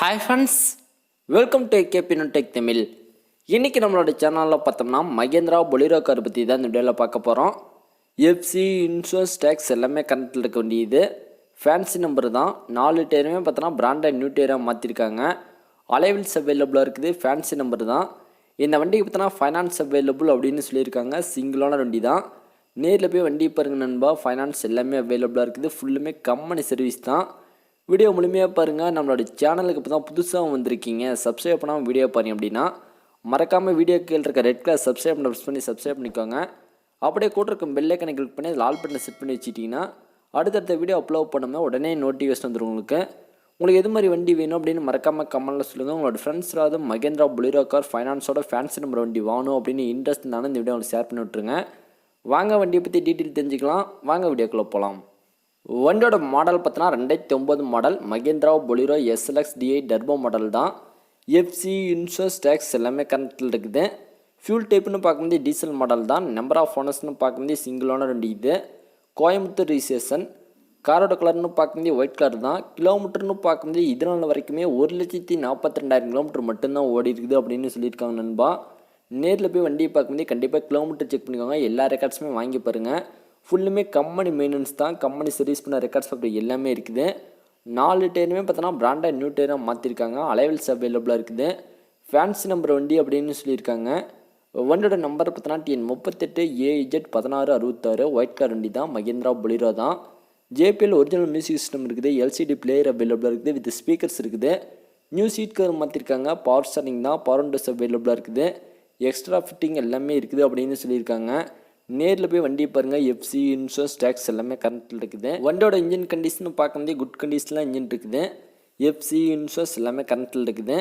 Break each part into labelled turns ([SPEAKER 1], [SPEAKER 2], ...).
[SPEAKER 1] Hi friends, welcome to AKBNEWTECHTAMIL. இன்னைக்கு நம்மளோட சேனலில் பார்த்தோம்னா மகேந்திரா பொலிரோ கார் பற்றி தான் இந்த வீடியோவில் பார்க்க போகிறோம். எஃப்சி இன்சூரன்ஸ் டேக்ஸ் எல்லாமே கரண்ட்டில் இருக்க வேண்டியது. ஃபேன்சி நம்பர் தான். 4 டயருமே பார்த்தோன்னா பிராண்டட் நியூ டயராக மாற்றிருக்காங்க. அலைவில்ஸ் அவைலபிளாக இருக்குது. ஃபேன்சி நம்பர் தான். இந்த வண்டிக்கு பார்த்தோன்னா ஃபைனான்ஸ் அவைலபிள் அப்படின்னு சொல்லியிருக்காங்க. சிங்கிளான வண்டி தான். நேரில் போய் வண்டி பாருங்க நண்பா. ஃபைனான்ஸ் எல்லாமே அவைலபிளாக இருக்குது. ஃபுல்லுமே கம்பெனி சர்வீஸ் தான். வீடியோ முழுமையாக பாருங்கள். நம்மளோட சேனலுக்கு இப்போ தான் புதுசாக வந்திருக்கீங்க, சப்ஸ்கிரைப் பண்ணாமல் வீடியோ பாருங்க அப்படின்னா மறக்காமல் வீடியோ கீழே இருக்க ரெட் கலர் சப்ஸ்கிரைப் பண்ண ப்ரெஸ் பண்ணி சப்ஸ்கிரைப் பண்ணிக்கோங்க. அப்படியே கூட இருக்க பெல் ஐக்கனை கிளிக் பண்ணி அதில் ஆல் பட்டனை செட் பண்ணி வச்சுட்டிங்கன்னா அடுத்தடுத்த வீடியோ அப்லோட் பண்ணும்போது உடனே நோட்டிஃபிகேஷன் வந்துடும். உங்களுக்கு எது மாதிரி வண்டி வேணும் அப்படின்னு மறக்காமல் கமெண்ட்டில் சொல்லுங்கள். உங்களோட ஃப்ரெண்ட்ஸாவது மகேந்திரா பொலிரோ கார் ஃபைனான்ஸோட ஃபேன்சி நம்பர் வண்டி வாங்கணும் அப்படின்னு இன்ட்ரெஸ்ட் இருந்தாலும் இந்த வீடியோ உங்களுக்கு ஷேர் பண்ணி விட்ருங்க. வாங்க வண்டியை பற்றி டீட்டெயில் தெரிஞ்சுக்கலாம். வாங்க வீடியோக்குள்ளே போகலாம். வண்டியோட மாடல் பார்த்தோன்னா 2009 model Mahindra Bolero SLX DI turbo model தான். எஃப்சி இன்சூரன்ஸ் டேக்ஸ் எல்லாமே கரண்ட்டில் இருக்குது. ஃபியூல் டைப்னு பார்க்கும்போது டீசல் மாடல் தான். நம்பர் ஆஃப் ஓனர்ஸ்னு பார்க்கும்போது சிங்கிள் ஓனர் வண்டி இது. கோயம்புத்தூர் ரிஜிஸ்ட்ரேஷன். காரோட கலர்னு பார்க்கும்போது ஒயிட் கலர் தான். கிலோமீட்டர்னு பார்க்கும்போது இதனால் வரைக்குமே 1,42,000 கிலோமீட்டர் மட்டும்தான் ஓடி இருக்குது அப்படின்னு சொல்லியிருக்காங்க நண்பா. நேரில் போய் வண்டியை பார்க்கும்போது கண்டிப்பாக கிலோமீட்டர் செக் பண்ணிக்கோங்க. எல்லா ரெக்கார்ட்ஸுமே வாங்கி பாருங்கள். ஃபுல்லுமே கம்பெனி மெயின்டெனன்ஸ் தான். கம்பெனி சர்வீஸ் பண்ண ரெக்கார்ட்ஸ் அப்படி எல்லாமே இருக்குது. 4 டயருமே பார்த்தோன்னா பிராண்டட் நியூ டயராக மாற்றிருக்காங்க. அலைவல்ஸ் அவைலபிளாக இருக்குது. ஃபேன்சி நம்பர் வண்டி அப்படின்னு சொல்லியிருக்காங்க. வண்டியோட நம்பர் பார்த்தோன்னா TN 38 AZ 1666 ஒயிட் கலர் வண்டி தான். மஹிந்திரா பொலிரோ தான். JBL ஒரிஜினல் மியூசிக் சிஸ்டம் இருக்குது. LCD பிளேயர் அவைலபிளாக இருக்குது. வித் ஸ்பீக்கர்ஸ் இருக்குது. நியூ சீட் கவர் மாற்றிருக்காங்க. பவர் ஸ்டாரிங் தான். பவர் விண்டோஸ் அவைலபிளாக இருக்குது. எக்ஸ்ட்ரா ஃபிட்டிங் எல்லாமே இருக்குது அப்படின்னு சொல்லியிருக்காங்க. நேரில் போய் வண்டி பாருங்கள். எஃப்சி இன்சூரன்ஸ் டேக்ஸ் எல்லாமே கரண்ட்டில் இருக்குது. வண்டியோட இன்ஜின் கண்டிஷன் பார்க்கும்போது குட் கண்டிஷனில் இன்ஜின் இருக்குது. எஃப்சி இன்சூரன்ஸ் எல்லாமே கரண்ட்டில் இருக்குது.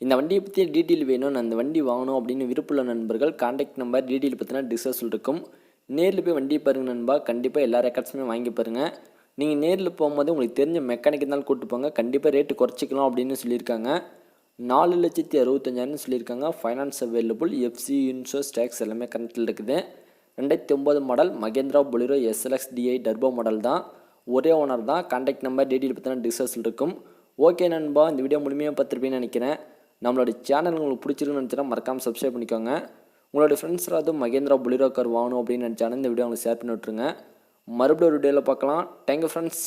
[SPEAKER 1] இந்த வண்டியை பற்றி டீட்டெயில் வேணும், நான் அந்த வண்டி வாங்கணும் அப்படின்னு விருப்பமுள்ள நண்பர்கள் கான்டாக்ட் நம்பர் டீட்டெயில் பற்றினா டிஸ்கஷன் இருக்கும். நேரில் போய் வண்டி பாருங்கள் நண்பா. கண்டிப்பாக எல்லா ரெக்கார்ட்ஸுமே வாங்கி பாருங்கள். நீங்கள் நேரில் போகும்போது உங்களுக்கு தெரிஞ்ச மெக்கானிக் இருந்தாலும் கூப்பிட்டு போங்க. கண்டிப்பாக ரேட்டு குறைச்சிக்கலாம் அப்படின்னு சொல்லியிருக்காங்க. 4,65,000 சொல்லியிருக்காங்க. Finance available. FC insurance tax எல்லாமே கரண்ட்டில் இருக்குது. 2009 model Mahindra Bolero SLX DI turbo model தான். ஒரே ஓனர் தான். கான்டாக்ட் நம்பர் டீட்டெயில் பற்றின டிஸ்கஷன் இருக்கும். ஓகே நண்பா, இந்த வீடியோ முழுமையாக பார்த்துருப்பீங்கன்னு நினைக்கிறேன். நம்மளோட சேனல் உங்களுக்கு பிடிச்சிருக்குன்னு நினச்சினா மறக்காமல் சப்ஸ்கிரைப் பண்ணிக்கோங்க. உங்களோட ஃப்ரெண்ட்ஸாவது மஹிந்திரா பொலிரோ கார் வாங்கணும் அப்படின்னு நினச்சாலும் இந்த வீடியோ உங்களுக்கு ஷேர் பண்ணி விட்ருங்க. மறுபடியும் ஒரு வீடியோவில் பார்க்கலாம். Thank you friends.